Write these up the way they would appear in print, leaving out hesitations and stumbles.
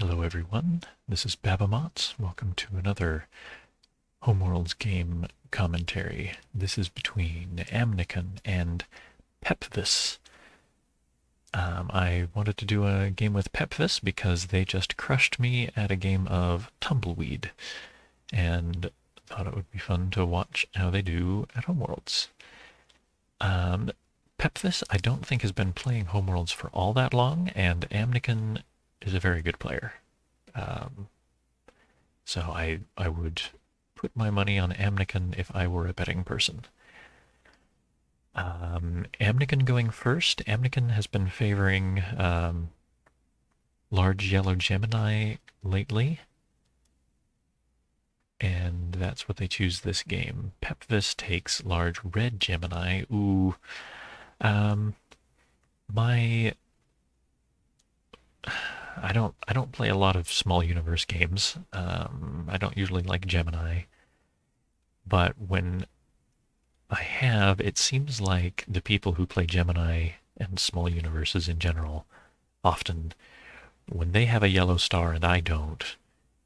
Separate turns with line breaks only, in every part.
Hello everyone, this is Babamot. Welcome to another Homeworlds game commentary. This is between Amnykon and pepvis. I wanted to do a game with pepvis because they just crushed me at a game of Tumbleweed, and thought it would be fun to watch how they do at Homeworlds. Pepvis, I don't think has been playing Homeworlds for all that long, and Amnykon is a very good player. Um, so I would put my money on Amnykon if I were a betting person. Amnykon going first. Amnykon has been favoring large yellow Gemini lately, and that's what they choose this game. Pepvis takes large red Gemini. Ooh, um, my I don't play a lot of small universe games. I don't usually like Gemini, but when I have, it seems like the people who play Gemini and small universes in general, often when they have a yellow star and I don't,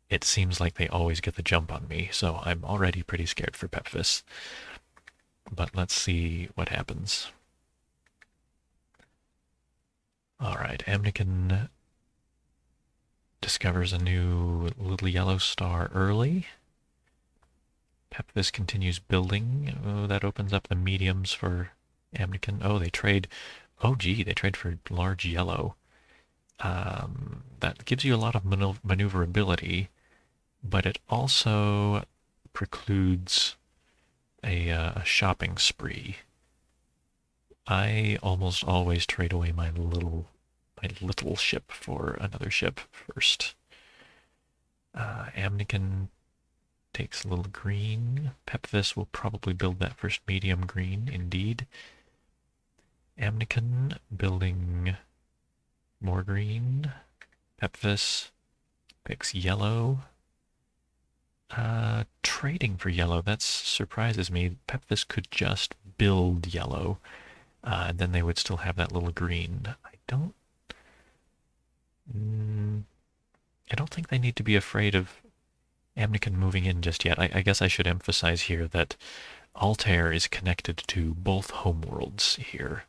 it seems like they always get the jump on me. So I'm already pretty scared for pepvis. But let's see what happens. All right, Amnykon discovers a new little yellow star early. Pepvis continues building. Oh, that opens up the mediums for Amnykon. Oh, they trade. Oh, gee, they trade for large yellow. That gives you a lot of maneuverability, but it also precludes a shopping spree. I almost always trade away my little ship for another ship first. Amnykon takes a little green. Pepvis will probably build that first medium green, indeed. Amnykon building more green. Pepvis picks yellow. Trading for yellow, that surprises me. Pepvis could just build yellow, and then they would still have that little green. I don't think they need to be afraid of Amnykon moving in just yet. I guess I should emphasize here that Altair is connected to both homeworlds here.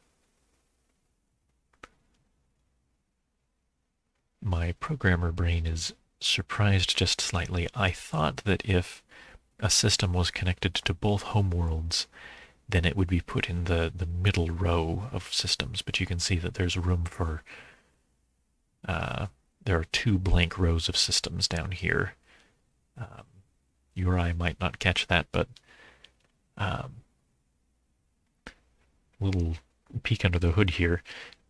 My programmer brain is surprised just slightly. I thought that if a system was connected to both homeworlds, then it would be put in the middle row of systems, but you can see that there's room for there are two blank rows of systems down here. You or I might not catch that, but little peek under the hood here.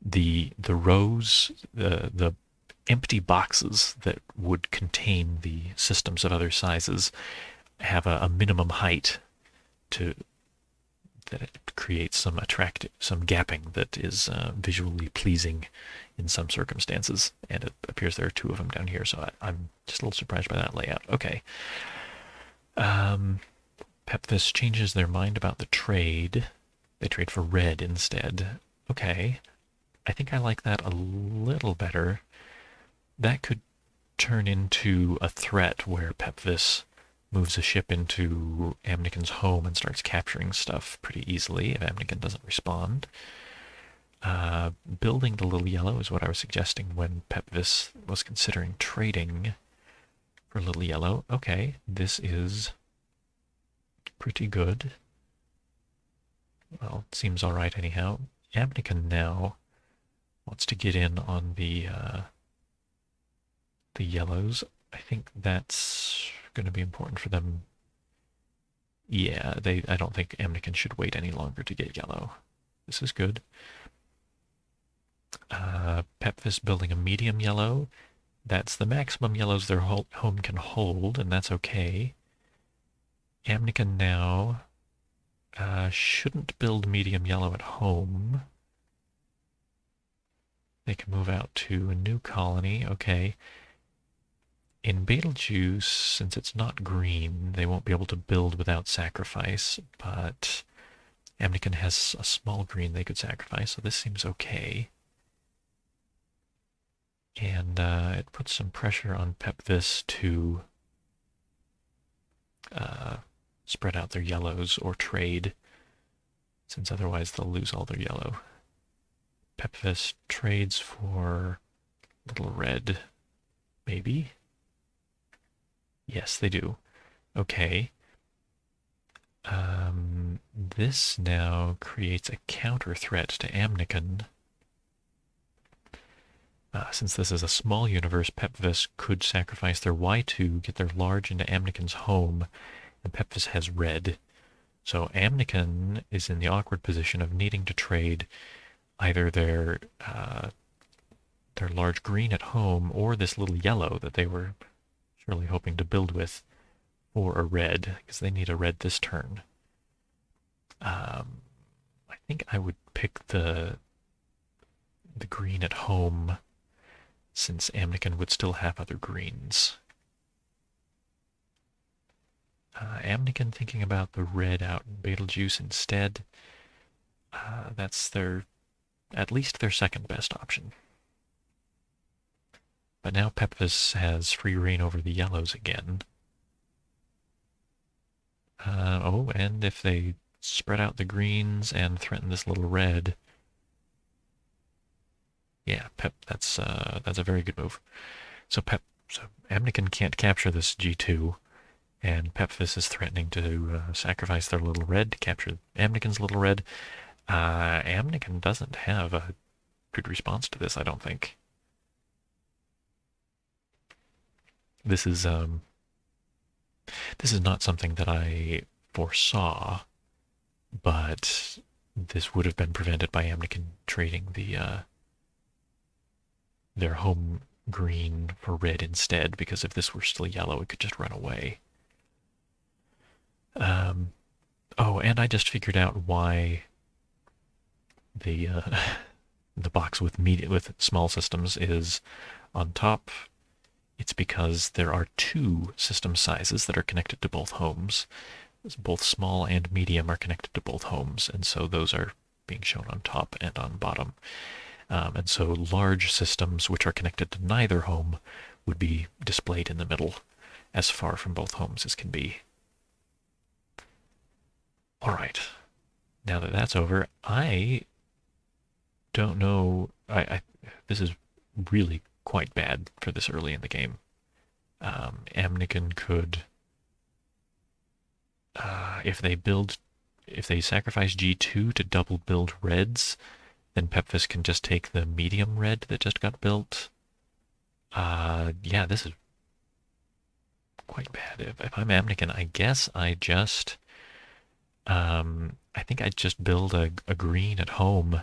The rows, the empty boxes that would contain the systems of other sizes have a minimum height that it creates some gapping that is visually pleasing in some circumstances, and it appears there are two of them down here, so I'm just a little surprised by that layout. Okay. Pepvis changes their mind about the trade. They trade for red instead. Okay. I think I like that a little better. That could turn into a threat where Pepvis moves a ship into Amnykon's home and starts capturing stuff pretty easily if Amnykon doesn't respond. Building the little yellow is what I was suggesting when Pepvis was considering trading for little yellow. Okay, this is pretty good. Well, it seems all right anyhow. Amnykon now wants to get in on the yellows. I think that's going to be important for them. Yeah, I don't think Amnykon should wait any longer to get yellow. This is good. Pepvis building a medium yellow. That's the maximum yellows their home can hold, and that's okay. Amnykon now shouldn't build medium yellow at home. They can move out to a new colony. Okay. In Betelgeuse, since it's not green, they won't be able to build without sacrifice, but Amnykon has a small green they could sacrifice, so this seems okay. And it puts some pressure on pepvis to spread out their yellows or trade, since otherwise they'll lose all their yellow. Pepvis trades for little red, maybe? Yes, they do. Okay. This now creates a counter threat to Amnykon. Since this is a small universe, pepvis could sacrifice their Y2, get their large into Amnykon's home, and pepvis has red. So Amnykon is in the awkward position of needing to trade either their large green at home or this little yellow that they were surely hoping to build with, or a red, because they need a red this turn. I think I would pick the green at home, since Amnykon would still have other greens. Amnykon thinking about the red out in Betelgeuse instead. That's at least their second best option. But now pepvis has free reign over the yellows again. Oh, and if they spread out the greens and threaten this little red, yeah, that's a very good move. So Amnykon can't capture this G2, and pepvis is threatening to sacrifice their little red to capture Amnykon's little red. Amnykon doesn't have a good response to this, I don't think. This is not something that I foresaw, but this would have been prevented by Amnykon trading their home green for red instead, because if this were still yellow, it could just run away. Oh, and I just figured out why the the box with small systems is on top. It's because there are two system sizes that are connected to both homes. Both small and medium are connected to both homes, and so those are being shown on top and on bottom. And so large systems which are connected to neither home would be displayed in the middle, as far from both homes as can be. All right, now that that's over, I don't know. This is really quite bad for this early in the game. Amnykon could, if they sacrifice G2 to double build reds, then pepvis can just take the medium red that just got built. Yeah, this is quite bad. If I'm Amnykon, I guess I just, I think I'd just build a green at home,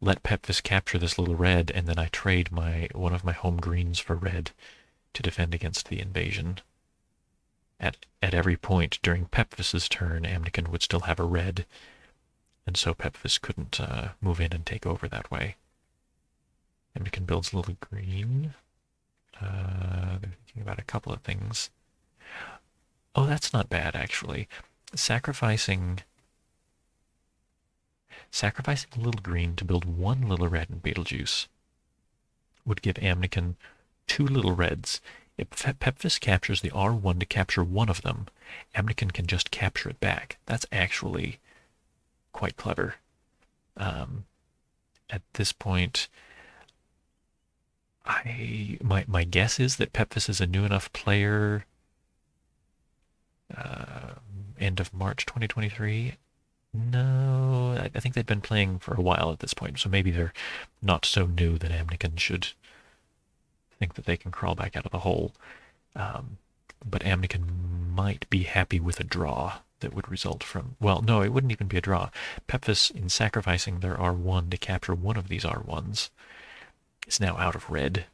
let pepvis capture this little red, and then I trade one of my home greens for red to defend against the invasion. At every point during pepvis's turn, Amnykon would still have a red, and so pepvis couldn't move in and take over that way. Amnykon builds a little green. They're thinking about a couple of things. Oh, that's not bad, actually. Sacrificing a little green to build one little red in Betelgeuse would give Amnykon two little reds. If pepvis captures the R1 to capture one of them, Amnykon can just capture it back. That's actually quite clever. At this point, my guess is that pepvis is a new enough player, end of March 2023. No, I think they've been playing for a while at this point, so maybe they're not so new that Amnykon should think that they can crawl back out of the hole. But Amnykon might be happy with a draw that would result from, well, no, it wouldn't even be a draw. Pepvis, in sacrificing their R1 to capture one of these R1s, is now out of red.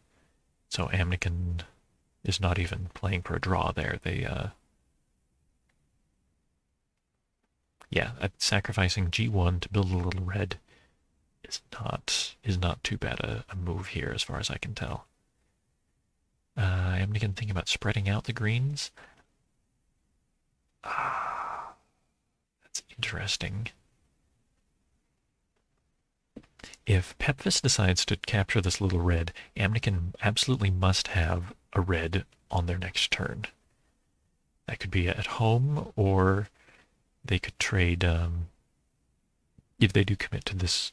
So Amnykon is not even playing for a draw there. Sacrificing G1 to build a little red is not too bad a move here, as far as I can tell. Amnykon thinking about spreading out the greens. That's interesting. If pepvis decides to capture this little red, Amnykon absolutely must have a red on their next turn. That could be at home, or they could trade, if they do commit to this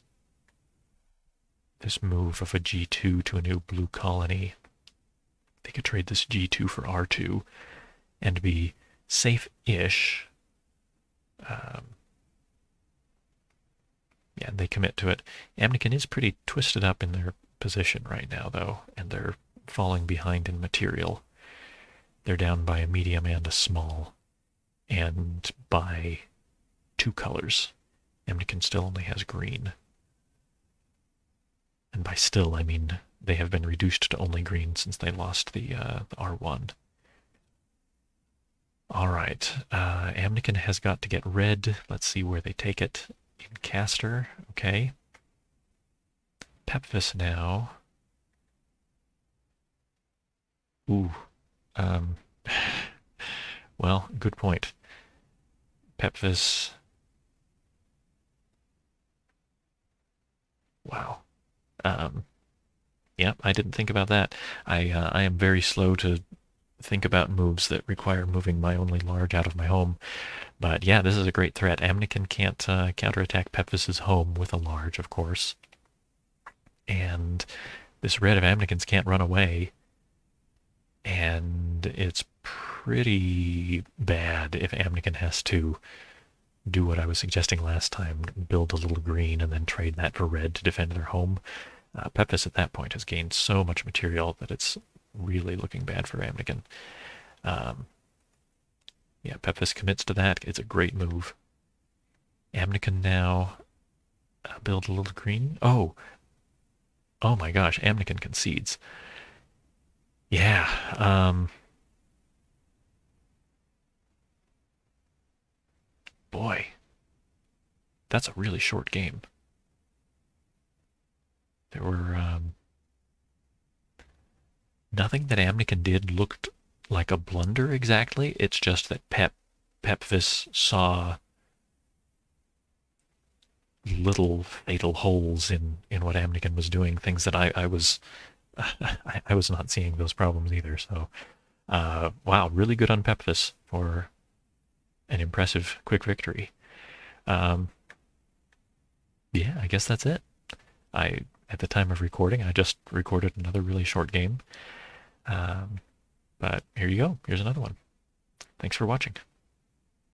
move of a G2 to a new blue colony, they could trade this G2 for R2 and be safe-ish. Yeah, they commit to it. Amnykon is pretty twisted up in their position right now, though, and they're falling behind in material. They're down by a medium and a small, and by 2 colors. Amnykon still only has green. And by still, I mean they have been reduced to only green since they lost the R1. All right, Amnykon has got to get red. Let's see where they take it. In caster, okay. Pepvis now. Ooh, um, well, good point. Pepvis. Wow. Yeah, I didn't think about that. I am very slow to think about moves that require moving my only large out of my home. But yeah, this is a great threat. Amnykon can't counterattack Pepvis's home with a large, of course. And this red of Amnykon's can't run away. And it's pretty bad if Amnykon has to do what I was suggesting last time, build a little green and then trade that for red to defend their home. Pepvis at that point has gained so much material that it's really looking bad for Amnykon. Yeah, Pepvis commits to that. It's a great move. Amnykon now build a little green. Oh my gosh, Amnykon concedes. Yeah, boy, that's a really short game. There were nothing that Amnykon did looked like a blunder exactly. It's just that Pepvis saw little fatal holes in what Amnykon was doing, things that I was I was not seeing those problems either. So wow, really good on Pepvis for an impressive quick victory. Um, yeah, I guess that's it. At the time of recording, I just recorded another really short game. But here you go. Here's another one. Thanks for watching.